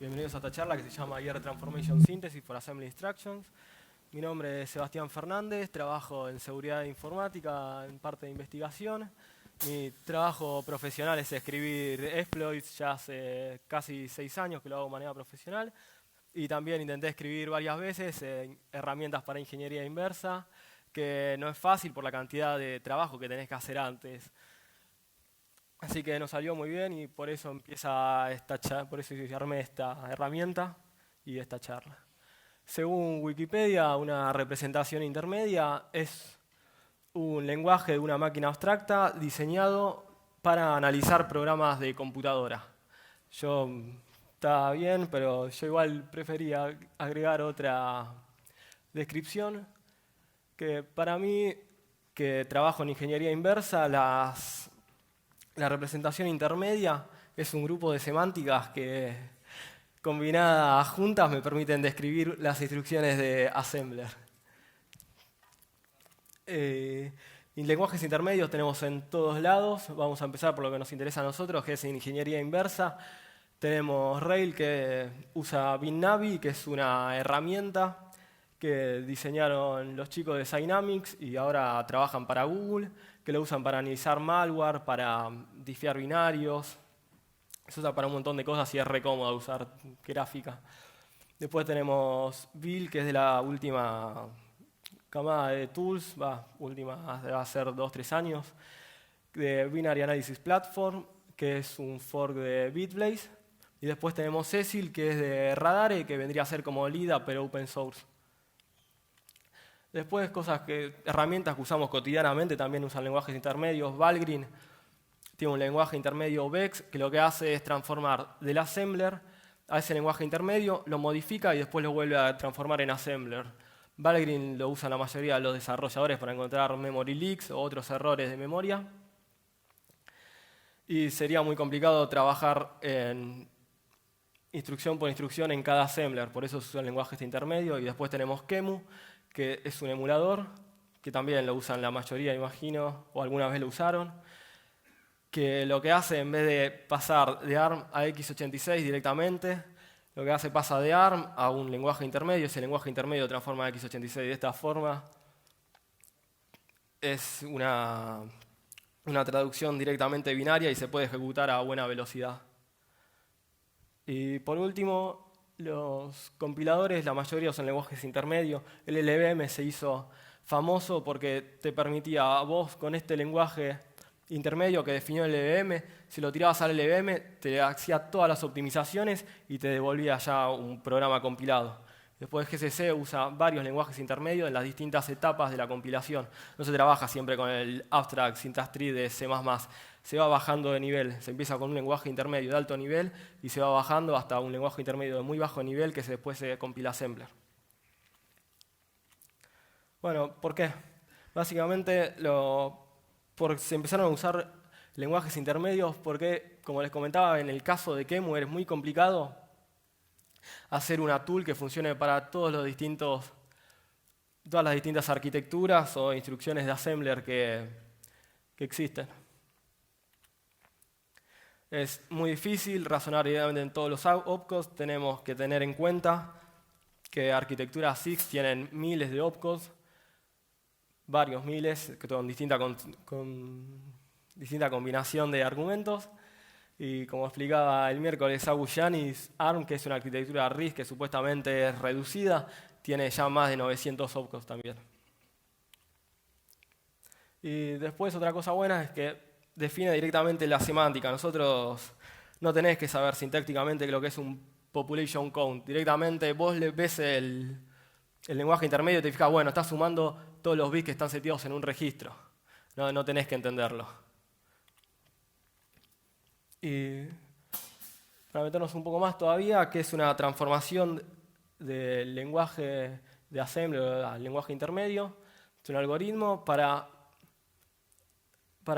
Bienvenidos a esta charla que se llama IR Transformation Synthesis for Assembly Instructions. Mi nombre es Sebastián Fernández, trabajo en seguridad informática en parte de investigación. Mi trabajo profesional es escribir exploits, ya hace casi 6 años que lo hago de manera profesional. Y también intenté escribir varias veces herramientas para ingeniería inversa, que no es fácil por la cantidad de trabajo que tenés que hacer antes. Así que nos salió muy bien y por eso por eso armé esta herramienta y esta charla. Según Wikipedia, una representación intermedia es un lenguaje de una máquina abstracta diseñado para analizar programas de computadora. Está bien, pero yo igual prefería agregar otra descripción, que para mí, que trabajo en ingeniería inversa, la representación intermedia es un grupo de semánticas que, combinadas juntas, me permiten describir las instrucciones de assembler. Y lenguajes intermedios tenemos en todos lados. Vamos a empezar por lo que nos interesa a nosotros, que es ingeniería inversa. Tenemos Rail, que usa BinNavi, que es una herramienta que diseñaron los chicos de Cynamics y ahora trabajan para Google, que lo usan para analizar malware, para disfiar binarios. Se usa para un montón de cosas y es re cómodo usar gráfica. Después tenemos Bill, que es de la última camada de tools, última, va a ser 2-3 años, de Binary Analysis Platform, que es un fork de BitBlaze. Y después tenemos Cecil, que es de Radare, que vendría a ser como Lida, pero open source. Después, herramientas que usamos cotidianamente también usan lenguajes intermedios. Valgrind tiene un lenguaje intermedio Vex, que lo que hace es transformar del assembler a ese lenguaje intermedio, lo modifica y después lo vuelve a transformar en assembler. Valgrind lo usan la mayoría de los desarrolladores para encontrar memory leaks o otros errores de memoria. Y sería muy complicado trabajar en instrucción por instrucción en cada assembler, por eso se usa el lenguaje intermedio. Y después tenemos Qemu, que es un emulador, que también lo usan la mayoría, imagino, o alguna vez lo usaron, que lo que hace, en vez de pasar de ARM a x86 directamente, lo que hace pasa de ARM a un lenguaje intermedio, ese lenguaje intermedio transforma a x86 de esta forma. Es una traducción directamente binaria y se puede ejecutar a buena velocidad. Y por último, los compiladores, la mayoría son lenguajes intermedios. El LLVM se hizo famoso porque te permitía a vos, con este lenguaje intermedio que definió el LLVM, si lo tirabas al LLVM, te hacía todas las optimizaciones y te devolvía ya un programa compilado. Después GCC usa varios lenguajes intermedios en las distintas etapas de la compilación. No se trabaja siempre con el abstract syntax tree de C++. Se va bajando de nivel. Se empieza con un lenguaje intermedio de alto nivel y se va bajando hasta un lenguaje intermedio de muy bajo nivel que después se compila assembler. Bueno, ¿por qué? Básicamente se empezaron a usar lenguajes intermedios porque, como les comentaba, en el caso de Qemu es muy complicado hacer una tool que funcione para todas las distintas arquitecturas o instrucciones de assembler que existen. Es muy difícil razonar idealmente en todos los opcodes. Tenemos que tener en cuenta que arquitecturas SIX tienen miles de opcodes, varios miles, con distinta combinación de argumentos. Y como explicaba el miércoles August Yanis, ARM, que es una arquitectura RISC que supuestamente es reducida, tiene ya más de 900 opcodes también. Y después otra cosa buena es que define directamente la semántica. Nosotros no tenés que saber sintácticamente lo que es un population count. Directamente vos le ves el lenguaje intermedio y te fijas, bueno, está sumando todos los bits que están seteados en un registro. No tenés que entenderlo. Y para meternos un poco más todavía, ¿qué es una transformación del lenguaje de assembler al lenguaje intermedio? Es un algoritmo para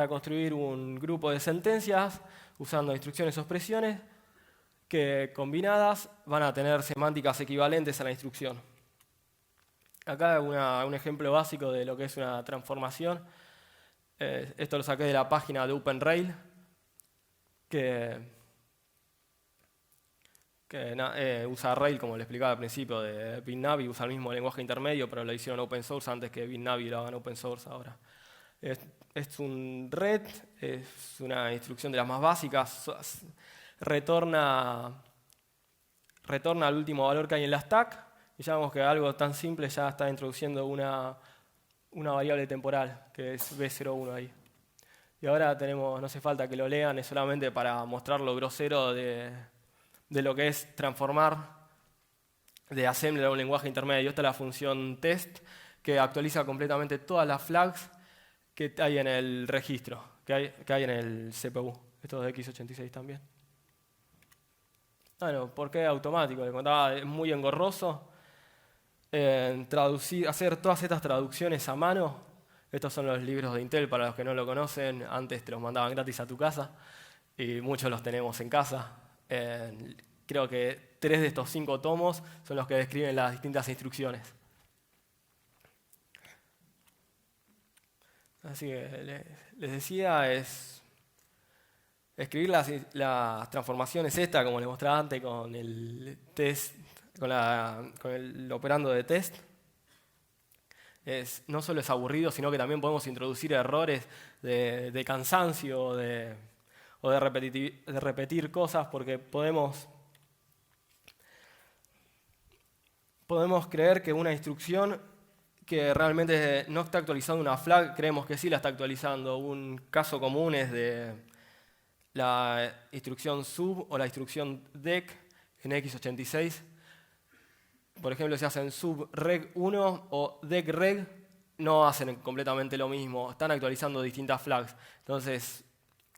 construir un grupo de sentencias usando instrucciones o expresiones que combinadas van a tener semánticas equivalentes a la instrucción. Acá un ejemplo básico de lo que es una transformación. Esto lo saqué de la página de OpenRail, que que usa Rail, como le explicaba al principio, de Bitnavi, usa el mismo lenguaje intermedio, pero lo hicieron open source antes que Bitnavi lo hagan open source ahora. Es un ret, es una instrucción de las más básicas, retorna al último valor que hay en la stack, y ya vemos que algo tan simple ya está introduciendo una variable temporal, que es B01 ahí. Y ahora no hace falta que lo lean, es solamente para mostrar lo grosero de lo que es transformar de assembler a un lenguaje intermedio. Esta es la función test, que actualiza completamente todas las flags que hay en el registro, que hay en el CPU. Esto es de x86 también. Bueno, ¿por qué automático? Le contaba, es muy engorroso. Hacer todas estas traducciones a mano. Estos son los libros de Intel, para los que no lo conocen. Antes te los mandaban gratis a tu casa y muchos los tenemos en casa. Creo que 3 de estos 5 tomos son los que describen las distintas instrucciones. Así que les decía, es escribir las transformaciones como les mostraba antes con el test, con el operando de test. No solo es aburrido, sino que también podemos introducir errores de cansancio o de repetir cosas, porque podemos creer que una instrucción que realmente no está actualizando una flag, creemos que sí la está actualizando. Un caso común es de la instrucción sub o la instrucción dec en x86. Por ejemplo, si hacen sub reg 1 o dec reg, no hacen completamente lo mismo, están actualizando distintas flags. Entonces,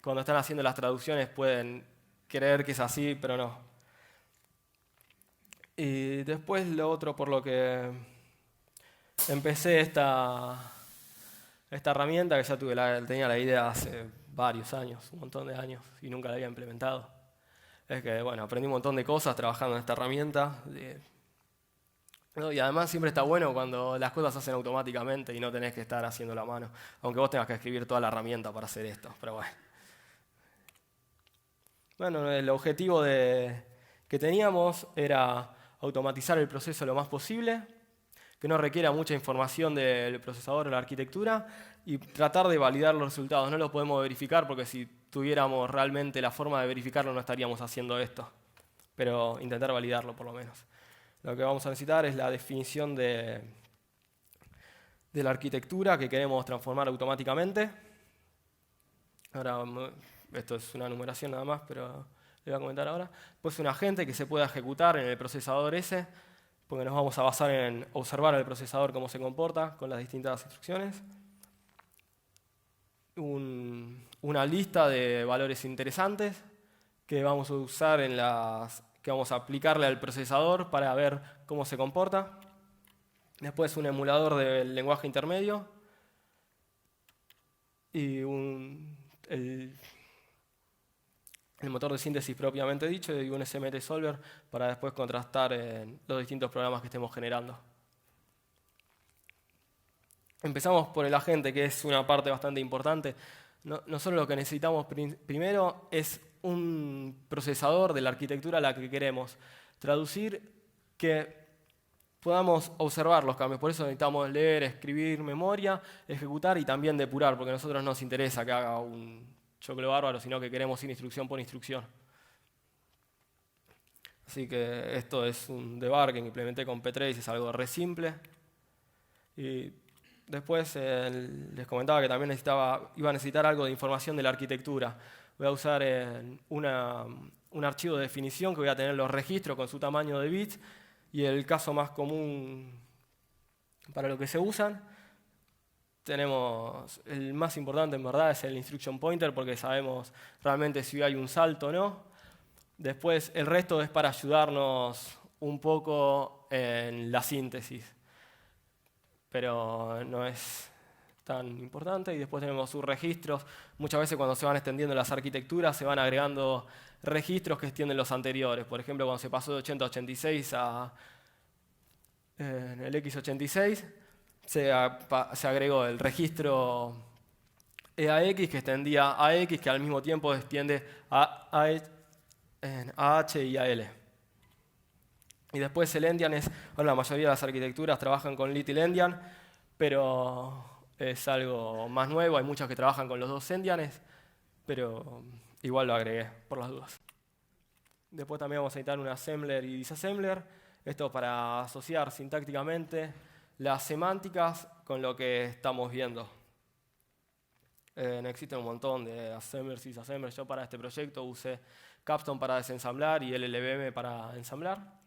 cuando están haciendo las traducciones pueden creer que es así, pero no. Y después lo otro por lo que empecé esta herramienta, que ya tenía la idea hace varios años, un montón de años, y nunca la había implementado. Es que, bueno, aprendí un montón de cosas trabajando en esta herramienta. Y además siempre está bueno cuando las cosas se hacen automáticamente y no tenés que estar haciendo la mano, aunque vos tengas que escribir toda la herramienta para hacer esto, pero bueno. Bueno, el objetivo que teníamos era automatizar el proceso lo más posible, que no requiera mucha información del procesador o la arquitectura, y tratar de validar los resultados. No los podemos verificar porque si tuviéramos realmente la forma de verificarlo no estaríamos haciendo esto, pero intentar validarlo por lo menos. Lo que vamos a necesitar es la definición de la arquitectura que queremos transformar automáticamente. Ahora, esto es una numeración nada más, pero le voy a comentar ahora. Pues un agente que se pueda ejecutar en el procesador ese, porque nos vamos a basar en observar al procesador cómo se comporta con las distintas instrucciones. Una lista de valores interesantes que vamos a usar que vamos a aplicarle al procesador para ver cómo se comporta. Después un emulador del lenguaje intermedio y el motor de síntesis propiamente dicho y un SMT solver para después contrastar los distintos programas que estemos generando. Empezamos por el agente, que es una parte bastante importante. Nosotros lo que necesitamos primero es un procesador de la arquitectura a la que queremos traducir, que podamos observar los cambios. Por eso necesitamos leer, escribir, memoria, ejecutar y también depurar, porque a nosotros no nos interesa que haga un choclo bárbaro, sino que queremos ir instrucción por instrucción. Así que esto es un debug que implementé con P3, es algo re simple. Y después les comentaba que también iba a necesitar algo de información de la arquitectura. Voy a usar un archivo de definición que voy a tener los registros con su tamaño de bits, y el caso más común para lo que se usan, tenemos el más importante en verdad es el instruction pointer, porque sabemos realmente si hay un salto o no. Después el resto es para ayudarnos un poco en la síntesis, pero no es tan importante. Y después tenemos sus registros. Muchas veces cuando se van extendiendo las arquitecturas se van agregando registros que extienden los anteriores. Por ejemplo, cuando se pasó de 80 a 86 en el x86, se agregó el registro EAX que extendía AX, que al mismo tiempo extiende AH y AL. Y después el Endian bueno, la mayoría de las arquitecturas trabajan con Little Endian, pero es algo más nuevo, hay muchas que trabajan con los dos Endianes, pero igual lo agregué por las dudas. Después también vamos a necesitar un assembler y disassembler, esto para asociar sintácticamente las semánticas con lo que estamos viendo. Existen un montón de assemblers y disassemblers. Yo para este proyecto usé Capstone para desensamblar y LLVM para ensamblar.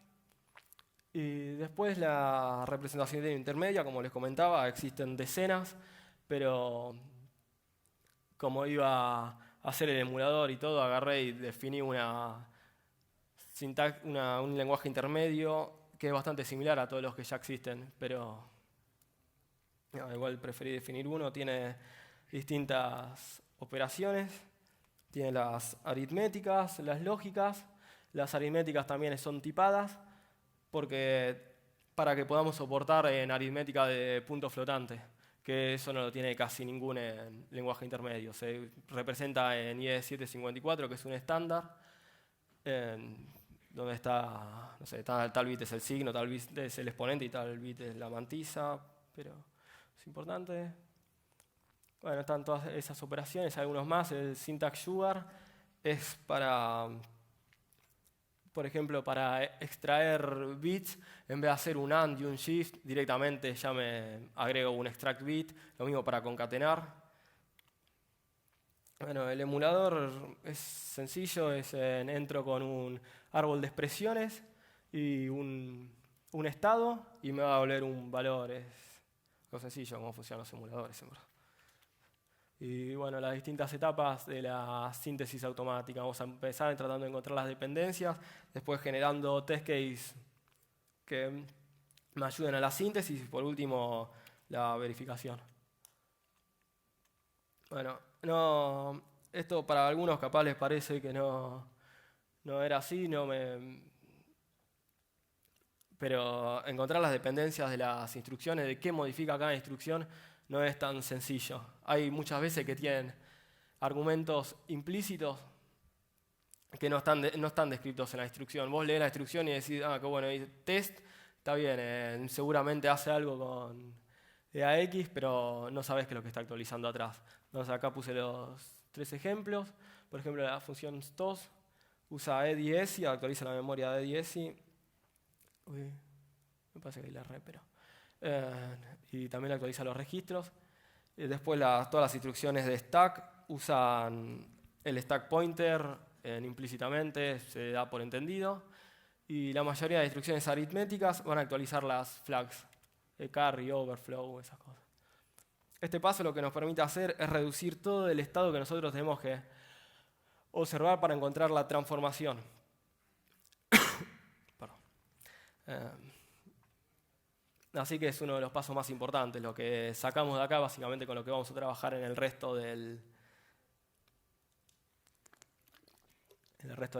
Y después la representación intermedia, como les comentaba, existen decenas, pero como iba a hacer el emulador y todo, agarré y definí un lenguaje intermedio que es bastante similar a todos los que ya existen, pero igual preferí definir uno. Tiene distintas operaciones, tiene las aritméticas, las lógicas. Las aritméticas también son tipadas, porque para que podamos soportar en aritmética de punto flotante, que eso no lo tiene casi ningún lenguaje intermedio. Se representa en IE754, que es un estándar, donde está, no sé, tal bit es el signo, tal bit es el exponente y tal bit es la mantisa, pero es importante. Bueno, están todas esas operaciones, algunos más. El syntax sugar es para, por ejemplo, para extraer bits, en vez de hacer un AND y un shift, directamente ya me agrego un extract bit, lo mismo para concatenar. Bueno, el emulador es sencillo, entro con un árbol de expresiones y un estado y me va a volver un valor. Es algo sencillo cómo funcionan los emuladores, en verdad. Y bueno, las distintas etapas de la síntesis automática. Vamos a empezar tratando de encontrar las dependencias, después generando test case que me ayuden a la síntesis y por último la verificación. Bueno, esto para algunos capaz les parece que no era así, pero encontrar las dependencias de las instrucciones, de qué modifica cada instrucción, no es tan sencillo. Hay muchas veces que tienen argumentos implícitos que no están descritos en la instrucción. Vos lees la instrucción y decís, qué bueno, test, está bien, seguramente hace algo con EAX, pero no sabés qué es lo que está actualizando atrás. Entonces acá puse los 3 ejemplos. Por ejemplo, la función STOS usa EDSI, actualiza la memoria de EDSI. Uy, me parece que la erré, pero... y también actualiza los registros. Después todas las instrucciones de stack usan el stack pointer implícitamente, se da por entendido. Y la mayoría de instrucciones aritméticas van a actualizar las flags, carry, overflow, esas cosas. Este paso lo que nos permite hacer es reducir todo el estado que nosotros tenemos que observar para encontrar la transformación. Así que es uno de los pasos más importantes, lo que sacamos de acá básicamente con lo que vamos a trabajar en el resto de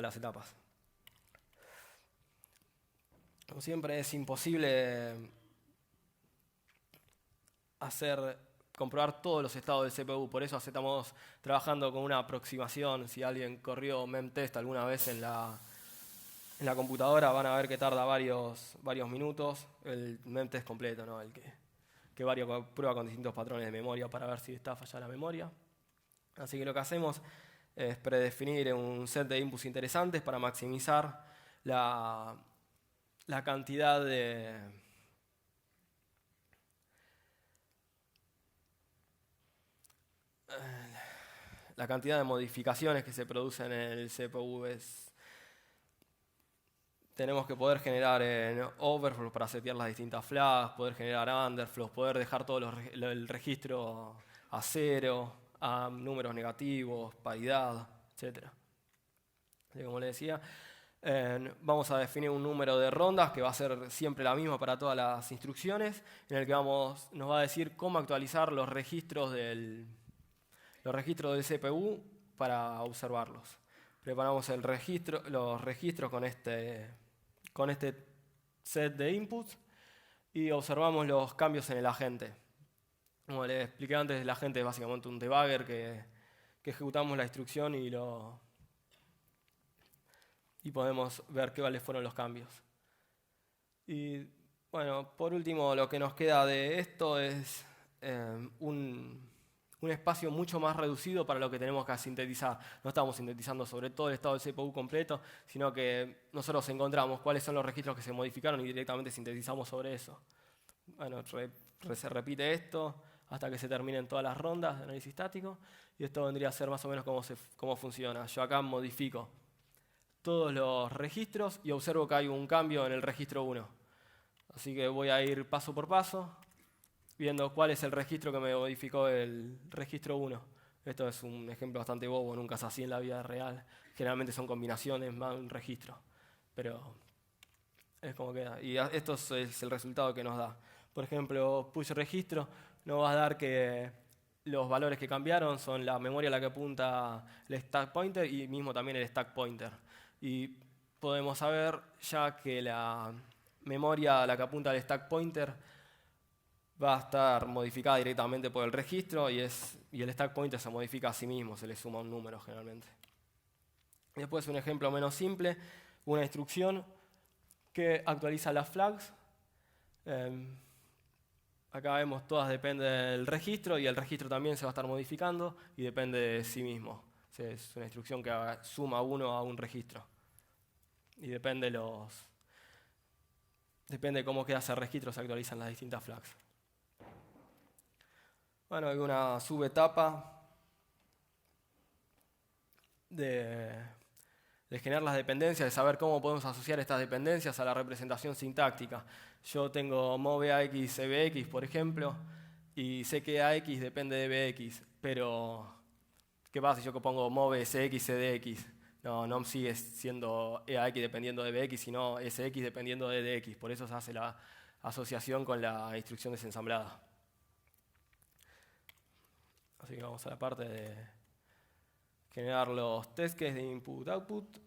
las etapas. Como siempre es imposible comprobar todos los estados del CPU, por eso estamos trabajando con una aproximación. Si alguien corrió memtest alguna vez en la computadora, van a ver que tarda varios minutos el memtest completo, ¿no? El que prueba con distintos patrones de memoria para ver si está fallada la memoria. Así que lo que hacemos es predefinir un set de inputs interesantes para maximizar la cantidad de modificaciones que se producen en el CPU. Tenemos que poder generar overflows para setear las distintas flags, poder generar underflows, poder dejar todo el registro a 0, a números negativos, paridad, etc. Así que, como les decía, vamos a definir un número de rondas que va a ser siempre la misma para todas las instrucciones, en el que nos va a decir cómo actualizar los registros del CPU para observarlos. Preparamos los registros con este set de inputs y observamos los cambios en el agente. Como les expliqué antes, el agente es básicamente un debugger que ejecutamos la instrucción y podemos ver cuáles fueron los cambios. Y bueno, por último, lo que nos queda de esto es un espacio mucho más reducido para lo que tenemos que sintetizar. No estamos sintetizando sobre todo el estado del CPU completo, sino que nosotros encontramos cuáles son los registros que se modificaron y directamente sintetizamos sobre eso. Bueno, se repite esto hasta que se terminen todas las rondas de análisis estático, y esto vendría a ser más o menos cómo funciona. Yo acá modifico todos los registros y observo que hay un cambio en el registro 1. Así que voy a ir paso por paso, viendo cuál es el registro que me modificó el registro 1. Esto es un ejemplo bastante bobo, nunca es así en la vida real. Generalmente son combinaciones más de un registro, pero es como queda. Y esto es el resultado que nos da. Por ejemplo, push registro nos va a dar que los valores que cambiaron son la memoria a la que apunta el stack pointer y mismo también el stack pointer. Y podemos saber ya que la memoria a la que apunta el stack pointer va a estar modificada directamente por el registro y el stack pointer se modifica a sí mismo, se le suma un número generalmente. Y después un ejemplo menos simple, una instrucción que actualiza las flags. Acá vemos todas depende del registro y el registro también se va a estar modificando y depende de sí mismo. Es una instrucción que suma uno a un registro. Y depende cómo queda ese registro, se actualizan las distintas flags. Bueno, hay una subetapa de generar las dependencias, de saber cómo podemos asociar estas dependencias a la representación sintáctica. Yo tengo move AX EBX, por ejemplo, y sé que AX depende de BX, pero ¿qué pasa si yo pongo move SX CDX? No sigue siendo AX dependiendo de BX, sino SX dependiendo de DX. Por eso se hace la asociación con la instrucción desensamblada. Así que vamos a la parte de generar los test cases de input-output.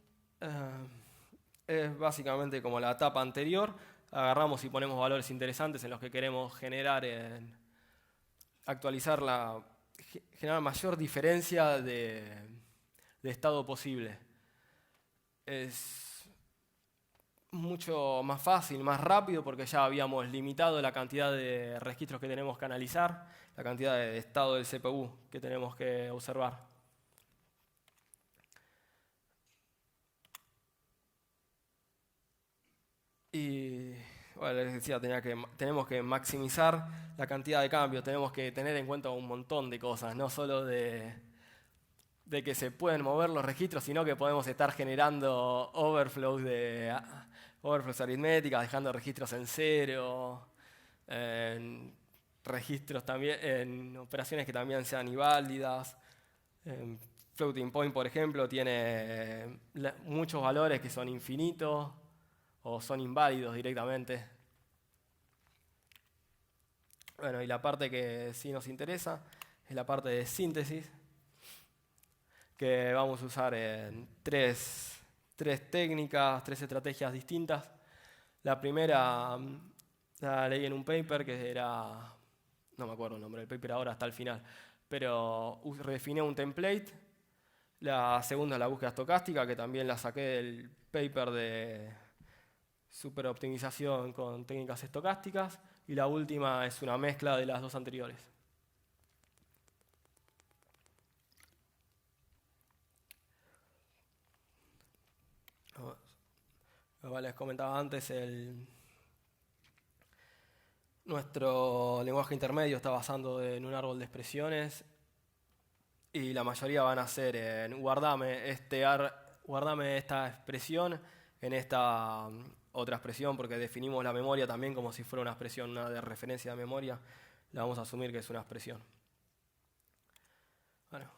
Es básicamente como la etapa anterior. Agarramos y ponemos valores interesantes en los que queremos generar, generar mayor diferencia de estado posible. Es mucho más fácil, más rápido, porque ya habíamos limitado la cantidad de registros que tenemos que analizar, la cantidad de estado del CPU que tenemos que observar. Y bueno, les decía, tenemos que maximizar la cantidad de cambios, tenemos que tener en cuenta un montón de cosas, no solo de que se pueden mover los registros, sino que podemos estar generando overflows aritméticas, dejando registros en cero, en registros también, en operaciones que también sean inválidas. Floating point, por ejemplo, tiene muchos valores que son infinitos o son inválidos directamente. Bueno, y la parte que sí nos interesa es la parte de síntesis, que vamos a usar en tres técnicas, tres estrategias distintas. La primera la leí en un paper que era, no me acuerdo el nombre del paper ahora, hasta el final, pero redefiní un template. La segunda es la búsqueda estocástica, que también la saqué del paper de superoptimización con técnicas estocásticas. Y la última es una mezcla de las dos anteriores. Como les comentaba antes, nuestro lenguaje intermedio está basado en un árbol de expresiones y la mayoría van a ser en guardame esta expresión en esta otra expresión, porque definimos la memoria también como si fuera una expresión, una de referencia de memoria, la vamos a asumir que es una expresión. Bueno,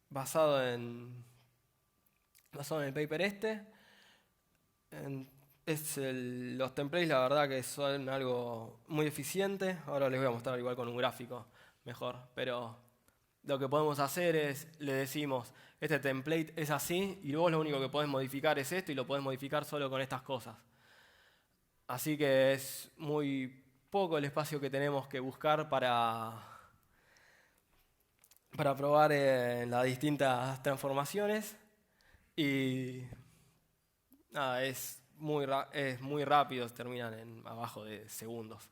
basado en el paper los templates, la verdad que son algo muy eficiente. Ahora les voy a mostrar igual con un gráfico mejor, pero lo que podemos hacer es, le decimos, este template es así y vos lo único que podés modificar es esto y lo podés modificar solo con estas cosas. Así que es muy poco el espacio que tenemos que buscar para probar en las distintas transformaciones y nada, es es muy rápido, terminan en abajo de segundos.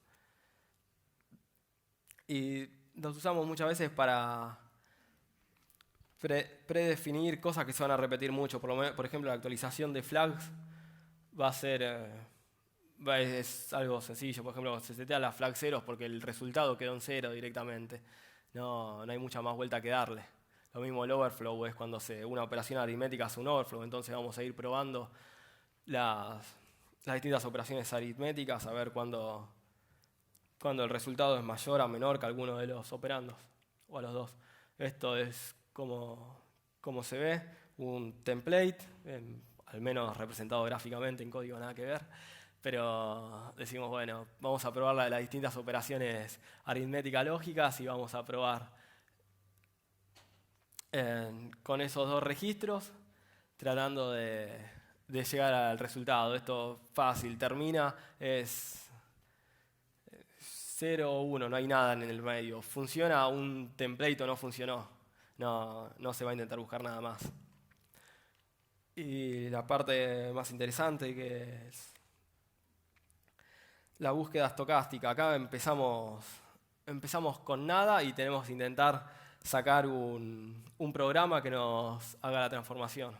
Y los usamos muchas veces para predefinir cosas que se van a repetir mucho. Por ejemplo, la actualización de flags va a ser... es algo sencillo. Por ejemplo, se setea las flags ceros porque el resultado quedó en cero directamente. No hay mucha más vuelta que darle. Lo mismo el overflow es cuando una operación aritmética hace un overflow. Entonces vamos a ir probando las distintas operaciones aritméticas a ver cuando el resultado es mayor o menor que alguno de los operandos, o a los dos. Esto es como se ve, un template, al menos representado gráficamente, en código nada que ver, pero decimos, bueno, vamos a probar las distintas operaciones aritméticas lógicas y vamos a probar con esos dos registros, tratando de llegar al resultado. Esto fácil, termina, es 0 o 1, no hay nada en el medio. ¿Funciona un template o no funcionó? No se va a intentar buscar nada más. Y la parte más interesante, que es la búsqueda estocástica. Acá empezamos con nada y tenemos que intentar sacar un programa que nos haga la transformación.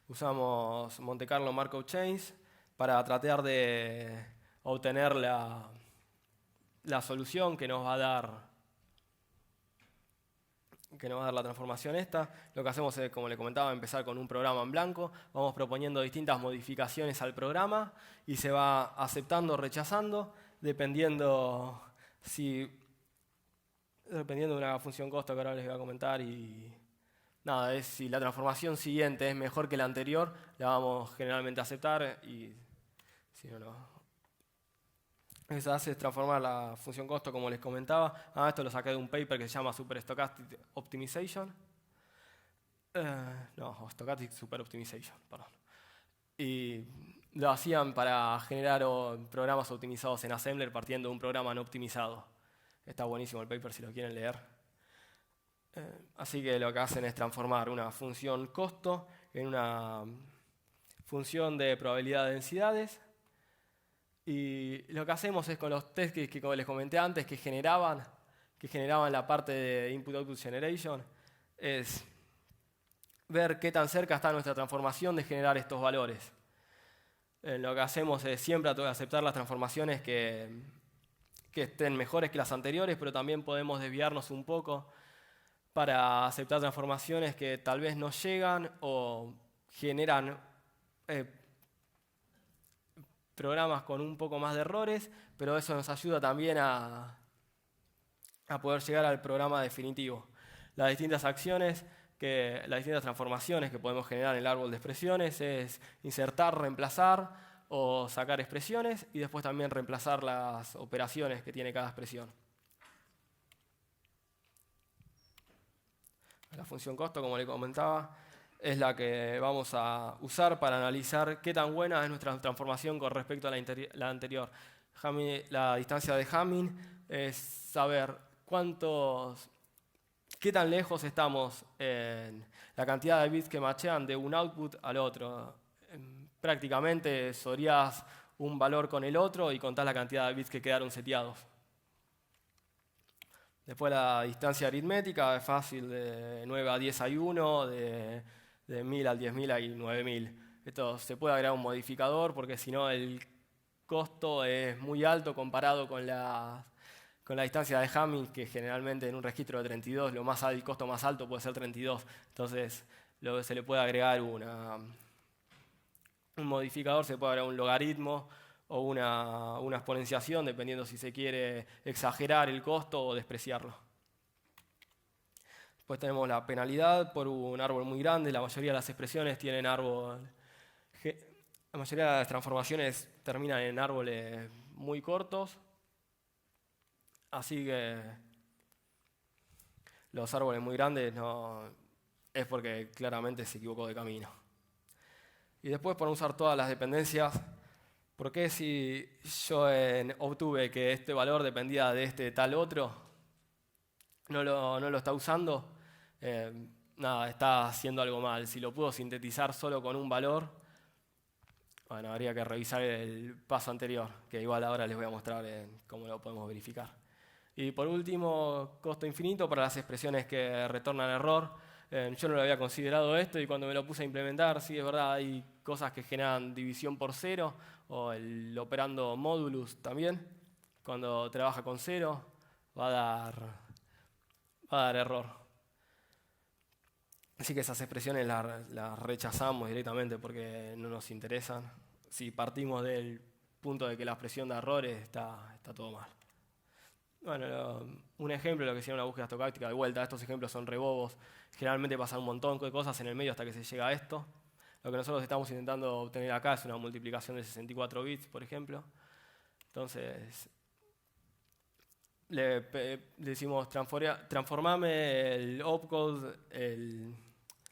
Usamos Monte Carlo Markov Chains para tratar de obtener la solución que nos va a dar la transformación esta. Lo que hacemos es, como le comentaba, empezar con un programa en blanco. Vamos proponiendo distintas modificaciones al programa y se va aceptando o rechazando dependiendo de una función costo que ahora les voy a comentar. Y nada, es si la transformación siguiente es mejor que la anterior, la vamos generalmente a aceptar, y si no. Eso hace transformar la función costo, como les comentaba. Esto lo saqué de un paper que se llama Super Stochastic Optimization. Stochastic Super Optimization, perdón. Y lo hacían para generar programas optimizados en Assembler partiendo de un programa no optimizado. Está buenísimo el paper si lo quieren leer. Así que lo que hacen es transformar una función costo en una función de probabilidad de densidades. Y lo que hacemos es con los tests que como les comenté antes, que generaban la parte de Input-Output Generation, es ver qué tan cerca está nuestra transformación de generar estos valores. Lo que hacemos es siempre aceptar las transformaciones que estén mejores que las anteriores, pero también podemos desviarnos un poco para aceptar transformaciones que tal vez no llegan o generan programas con un poco más de errores, pero eso nos ayuda también a poder llegar al programa definitivo. Las distintas transformaciones que podemos generar en el árbol de expresiones es insertar, reemplazar o sacar expresiones, y después también reemplazar las operaciones que tiene cada expresión. La función costo, como le comentaba, es la que vamos a usar para analizar qué tan buena es nuestra transformación con respecto a la anterior. La distancia de Hamming es saber qué tan lejos estamos en la cantidad de bits que machean de un output al otro. Prácticamente sorías un valor con el otro y contás la cantidad de bits que quedaron seteados. Después la distancia aritmética es fácil, de 9 a 10 hay 1, de 1000 al 10.000 hay 9000. Esto se puede agregar un modificador porque si no el costo es muy alto comparado con la distancia de Hamming, que generalmente en un registro de 32 el costo más alto puede ser 32. Entonces se le puede agregar un modificador, se puede agregar un logaritmo o una exponenciación, dependiendo si se quiere exagerar el costo o despreciarlo. Después tenemos la penalidad por un árbol muy grande. La mayoría de las expresiones tienen la mayoría de las transformaciones terminan en árboles muy cortos. Así que los árboles muy grandes es porque claramente se equivocó de camino. Y después, para usar todas las dependencias, ¿por qué si yo obtuve que este valor dependía de este tal otro, no lo está usando? nada, está haciendo algo mal. Si lo puedo sintetizar solo con un valor, bueno, habría que revisar el paso anterior, que igual ahora les voy a mostrar cómo lo podemos verificar. Y por último, costo infinito para las expresiones que retornan error. Yo no lo había considerado esto y cuando me lo puse a implementar, sí, es verdad, hay cosas que generan división por cero, o el operando modulus también. Cuando trabaja con cero, va a dar error. Así que esas expresiones las rechazamos directamente porque no nos interesan. Si partimos del punto de que la expresión da errores, está todo mal. Bueno, un ejemplo de lo que sería una búsqueda estocástica, de vuelta, estos ejemplos son rebobos. Generalmente pasan un montón de cosas en el medio hasta que se llega a esto. Lo que nosotros estamos intentando obtener acá es una multiplicación de 64 bits, por ejemplo. Entonces, le decimos, transformame el opcode,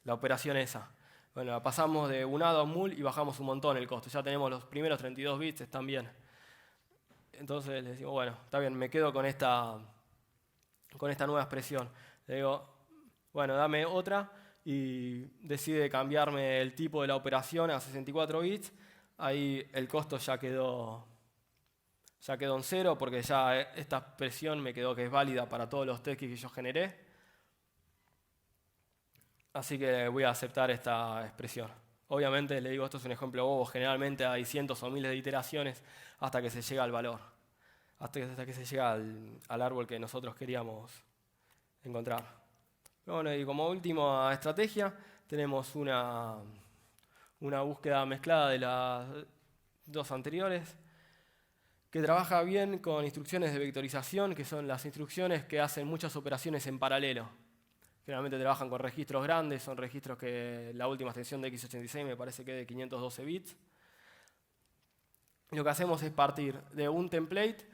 la operación esa. Bueno, la pasamos de unado a mul y bajamos un montón el costo. Ya tenemos los primeros 32 bits, están bien. Entonces le decimos, bueno, está bien, me quedo con esta nueva expresión. Le digo, bueno, dame otra y decide cambiarme el tipo de la operación a 64 bits. Ahí el costo ya quedó en cero porque ya esta expresión me quedó que es válida para todos los TX que yo generé. Así que voy a aceptar esta expresión. Obviamente, le digo, esto es un ejemplo bobo, generalmente hay cientos o miles de iteraciones hasta que se llega al valor, hasta que se llega al árbol que nosotros queríamos encontrar. Bueno, y como última estrategia, tenemos una búsqueda mezclada de las dos anteriores, que trabaja bien con instrucciones de vectorización, que son las instrucciones que hacen muchas operaciones en paralelo. Generalmente trabajan con registros grandes, son registros que la última extensión de x86 me parece que es de 512 bits. Lo que hacemos es partir de un template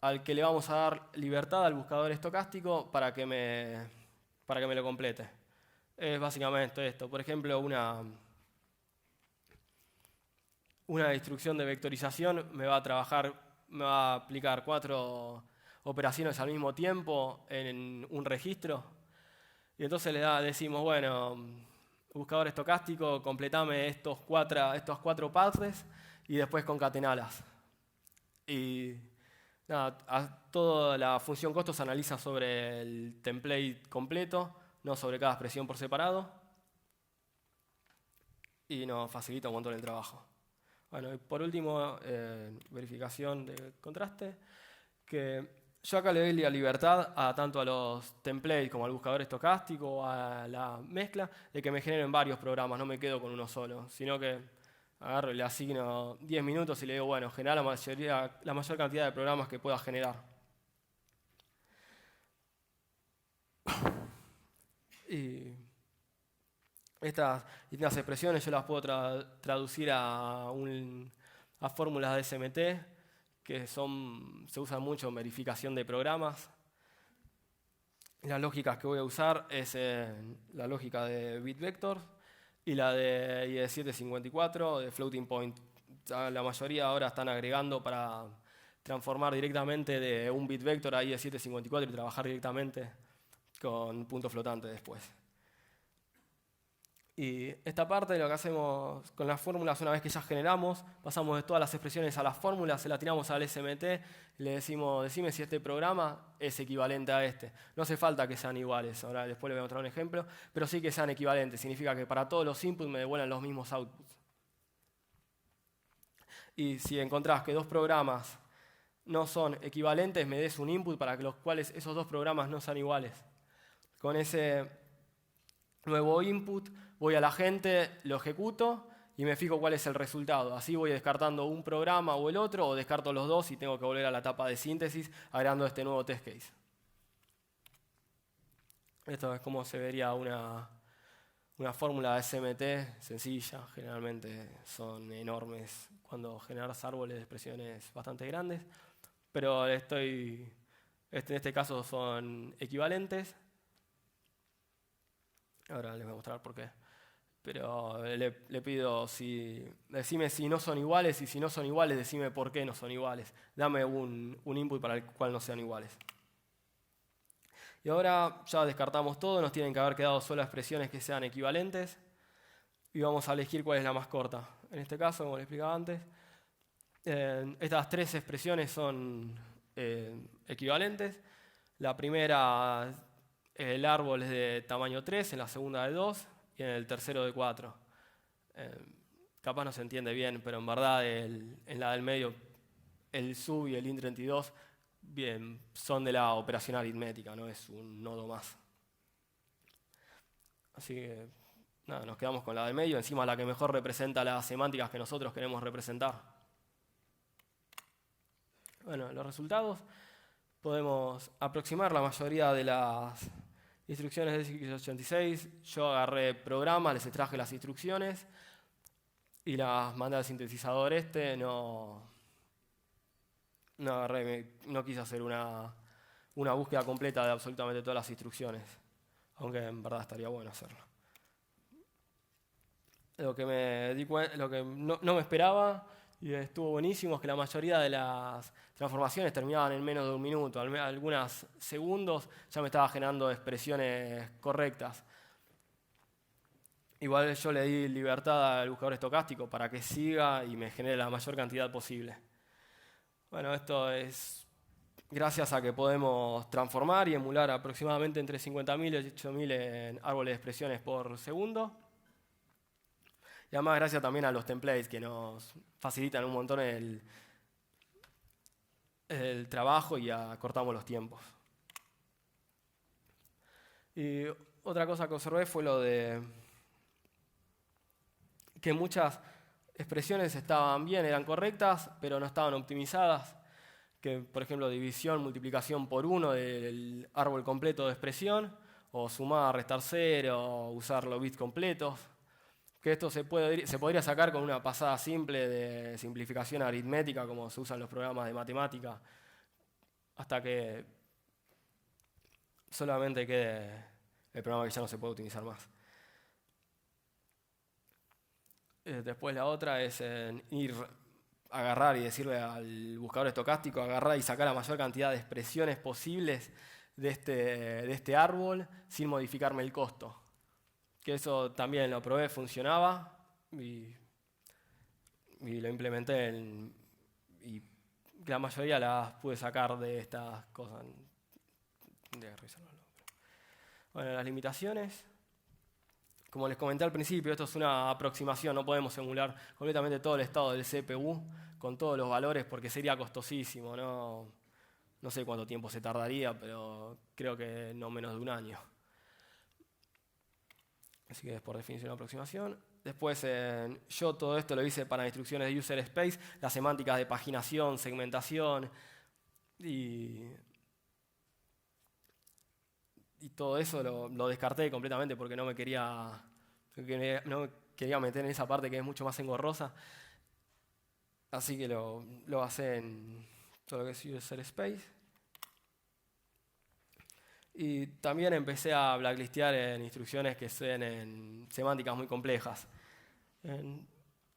al que le vamos a dar libertad al buscador estocástico para que me lo complete. Es básicamente esto. Por ejemplo, una instrucción de vectorización me va a aplicar 4 operaciones al mismo tiempo en un registro. Y entonces decimos, bueno, buscador estocástico, completame estos cuatro paths y después concatenalas. Y nada, toda la función costo se analiza sobre el template completo, no sobre cada expresión por separado. Y nos facilita un montón el trabajo. Bueno, y por último, verificación de contraste, que yo acá le doy la libertad tanto a los templates como al buscador estocástico o a la mezcla de que me generen varios programas, no me quedo con uno solo, sino que agarro y le asigno 10 minutos y le digo, bueno, genera la mayor cantidad de programas que pueda generar. Y estas expresiones yo las puedo traducir a fórmulas de SMT, que se usan mucho en verificación de programas. Las lógicas que voy a usar es la lógica de bit vector y la de IE754 de floating point. La mayoría ahora están agregando para transformar directamente de un bit vector a IE754 y trabajar directamente con punto flotante después. Y esta parte de lo que hacemos con las fórmulas, una vez que ya generamos, pasamos de todas las expresiones a las fórmulas, se las tiramos al SMT y le decimos, decime si este programa es equivalente a este. No hace falta que sean iguales, ahora después les voy a mostrar un ejemplo, pero sí que sean equivalentes. Significa que para todos los inputs me devuelvan los mismos outputs. Y si encontrás que dos programas no son equivalentes, me des un input para que los cuales esos dos programas no sean iguales. Con ese nuevo input, voy a la gente, lo ejecuto y me fijo cuál es el resultado. Así voy descartando un programa o el otro, o descarto los dos y tengo que volver a la etapa de síntesis agregando este nuevo test case. Esto es como se vería una fórmula de SMT sencilla. Generalmente son enormes cuando generas árboles de expresiones bastante grandes, pero en este caso son equivalentes. Ahora les voy a mostrar por qué. Pero le pido, decime si no son iguales, y si no son iguales, decime por qué no son iguales. Dame un input para el cual no sean iguales. Y ahora ya descartamos todo, nos tienen que haber quedado solo expresiones que sean equivalentes y vamos a elegir cuál es la más corta. En este caso, como les explicaba antes, estas tres expresiones son equivalentes. La primera, el árbol es de tamaño 3, en la segunda de 2 y en el tercero de 4. Capaz no se entiende bien, pero en verdad en la del medio, el sub y el int32 bien, son de la operación aritmética, no es un nodo más. Así que nada, nos quedamos con la del medio, encima la que mejor representa las semánticas que nosotros queremos representar. Bueno, los resultados, podemos aproximar la mayoría de las instrucciones de x86. Yo agarré programa, les extraje las instrucciones y las mandé al sintetizador no quise hacer una búsqueda completa de absolutamente todas las instrucciones, aunque en verdad estaría bueno hacerlo. Lo que no me esperaba y estuvo buenísimo es que la mayoría de las transformaciones terminaban en menos de un minuto. Algunos segundos ya me estaba generando expresiones correctas. Igual yo le di libertad al buscador estocástico para que siga y me genere la mayor cantidad posible. Bueno, esto es gracias a que podemos transformar y emular aproximadamente entre 50.000 y 8.000 en árboles de expresiones por segundo. Y además gracias también a los templates que nos facilitan un montón el trabajo y acortamos los tiempos. Y otra cosa que observé fue lo de que muchas expresiones estaban bien, eran correctas, pero no estaban optimizadas. Que, por ejemplo, división, multiplicación por 1 del árbol completo de expresión, o sumar, restar 0, o usar los bits completos. Que esto se podría sacar con una pasada simple de simplificación aritmética, como se usa en los programas de matemática, hasta que solamente quede el programa que ya no se puede utilizar más. Después la otra es agarrar y decirle al buscador estocástico, agarrar y sacar la mayor cantidad de expresiones posibles de este árbol sin modificarme el costo. Que eso también lo probé, funcionaba y lo implementé y la mayoría las pude sacar de estas cosas. Bueno, las limitaciones. Como les comenté al principio, esto es una aproximación, no podemos emular completamente todo el estado del CPU con todos los valores porque sería costosísimo. No sé cuánto tiempo se tardaría, pero creo que no menos de un año. Así que es por definición una aproximación. Después yo todo esto lo hice para instrucciones de user space, las semánticas de paginación, segmentación y todo eso lo descarté completamente porque no me quería meter en esa parte que es mucho más engorrosa. Así que lo basé en todo lo que es user space. Y también empecé a blacklistear en instrucciones que sean en semánticas muy complejas. En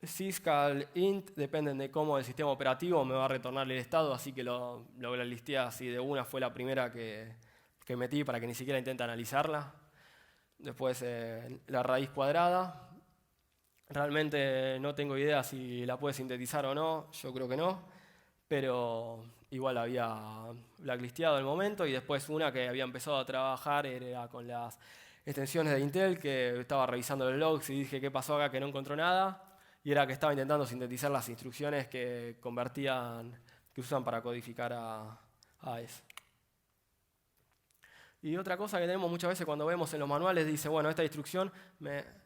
syscall, int, dependen de cómo el sistema operativo me va a retornar el estado, así que lo blacklisteé así de una, fue la primera que metí para que ni siquiera intente analizarla. Después la raíz cuadrada. Realmente no tengo idea si la puede sintetizar o no, yo creo que no, pero igual había blacklisteado el momento y después una que había empezado a trabajar era con las extensiones de Intel, que estaba revisando los logs y dije qué pasó acá que no encontró nada, y era que estaba intentando sintetizar las instrucciones que usan para codificar a AES. Y otra cosa que tenemos muchas veces cuando vemos en los manuales, dice, bueno, esta instrucción me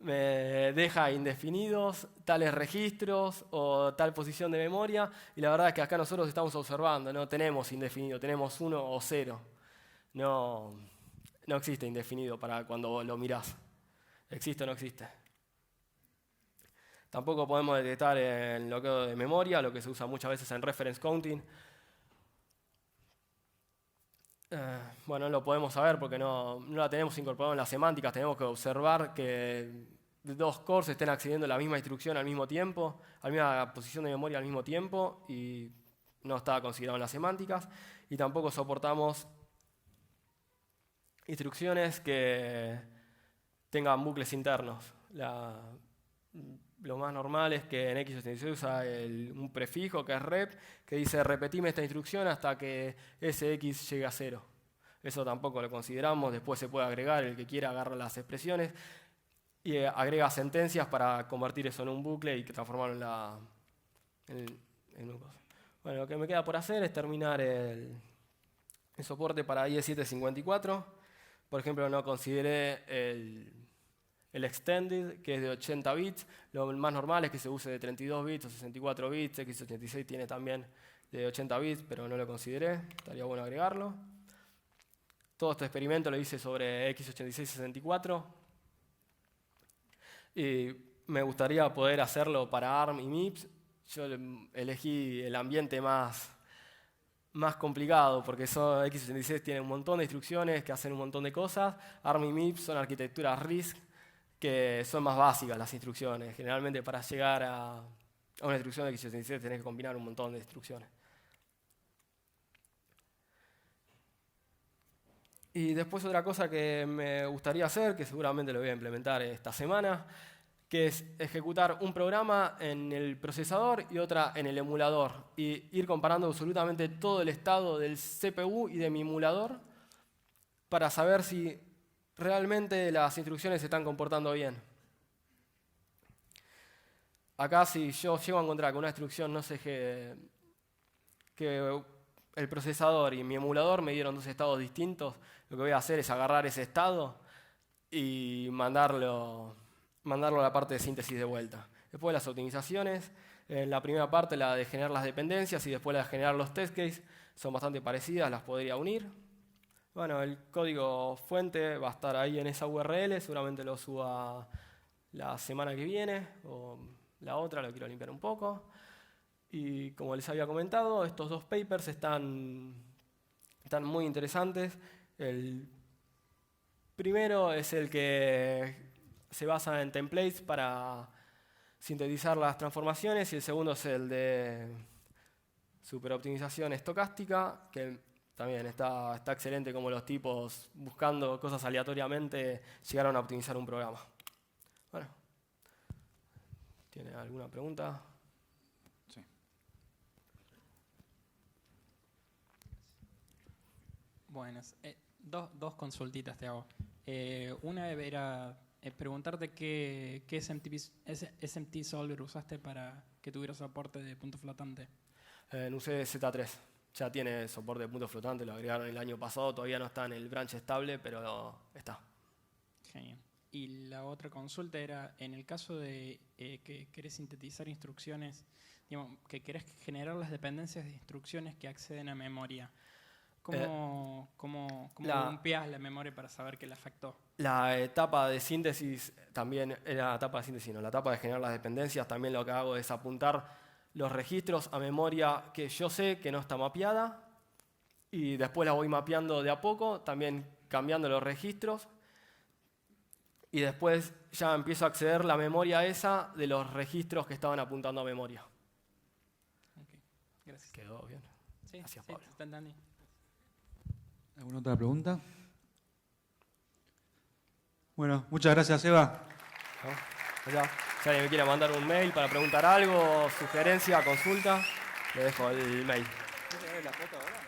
deja indefinidos tales registros o tal posición de memoria, y la verdad es que acá nosotros estamos observando, no tenemos indefinido, tenemos 1 o 0. No existe indefinido para cuando lo mirás. ¿Existe o no existe? Tampoco podemos detectar el bloqueo de memoria, lo que se usa muchas veces en reference counting. Bueno, no lo podemos saber porque no la tenemos incorporada en las semánticas. Tenemos que observar que dos cores estén accediendo a la misma instrucción al mismo tiempo, a la misma posición de memoria al mismo tiempo, y no está considerado en las semánticas. Y tampoco soportamos instrucciones que tengan bucles internos. Lo más normal es que en x86 usa un prefijo que es rep, que dice repetime esta instrucción hasta que ese x llegue a 0. Eso tampoco lo consideramos, después se puede agregar, el que quiera agarra las expresiones y agrega sentencias para convertir eso en un bucle y transformarlo en un cosa. Bueno, lo que me queda por hacer es terminar el soporte para IE754. Por ejemplo, no consideré el extended, que es de 80 bits. Lo más normal es que se use de 32 bits o 64 bits. X86 tiene también de 80 bits, pero no lo consideré. Estaría bueno agregarlo. Todo este experimento lo hice sobre x86-64. Y me gustaría poder hacerlo para ARM y MIPS. Yo elegí el ambiente más complicado, porque x86 tiene un montón de instrucciones que hacen un montón de cosas. ARM y MIPS son arquitecturas RISC, que son más básicas las instrucciones. Generalmente para llegar a una instrucción de x86 tenés que combinar un montón de instrucciones. Y después otra cosa que me gustaría hacer, que seguramente lo voy a implementar esta semana, que es ejecutar un programa en el procesador y otra en el emulador, y ir comparando absolutamente todo el estado del CPU y de mi emulador para saber si realmente las instrucciones se están comportando bien. Acá si yo llego a encontrar que una instrucción no sé que el procesador y mi emulador me dieron dos estados distintos, lo que voy a hacer es agarrar ese estado y mandarlo a la parte de síntesis de vuelta. Después las optimizaciones, la primera parte, la de generar las dependencias, y después la de generar los test cases, son bastante parecidas, las podría unir. Bueno, el código fuente va a estar ahí en esa URL, seguramente lo suba la semana que viene, o la otra, lo quiero limpiar un poco. Y como les había comentado, estos dos papers están muy interesantes. El primero es el que se basa en templates para sintetizar las transformaciones, y el segundo es el de superoptimización estocástica, que también está excelente, como los tipos, buscando cosas aleatoriamente, llegaron a optimizar un programa. Bueno, ¿tiene alguna pregunta? Sí. Buenas. Dos consultitas te hago. Una era preguntarte qué SMT Solver usaste para que tuviera soporte de punto flotante. Usé Z3. Ya tiene soporte de punto flotante, lo agregaron el año pasado, todavía no está en el branch estable, pero está. Genial. Y la otra consulta era, en el caso de que querés sintetizar instrucciones, digamos, que querés generar las dependencias de instrucciones que acceden a memoria, ¿cómo limpias la memoria para saber que la afectó? La etapa de síntesis también, la etapa de síntesis no, la etapa de generar las dependencias, también lo que hago es apuntar los registros a memoria que yo sé que no está mapeada, y después la voy mapeando de a poco, también cambiando los registros, y después ya empiezo a acceder la memoria esa de los registros que estaban apuntando a memoria. Okay. Gracias. ¿Quedó bien? Sí, Gracias, sí, Pablo. está entendido. ¿Alguna otra pregunta? Bueno, muchas gracias, Eva. ¿No? Ya. Si alguien me quiere mandar un mail para preguntar algo, sugerencia, consulta, le dejo el mail. ¿Quieres ver la foto ahora?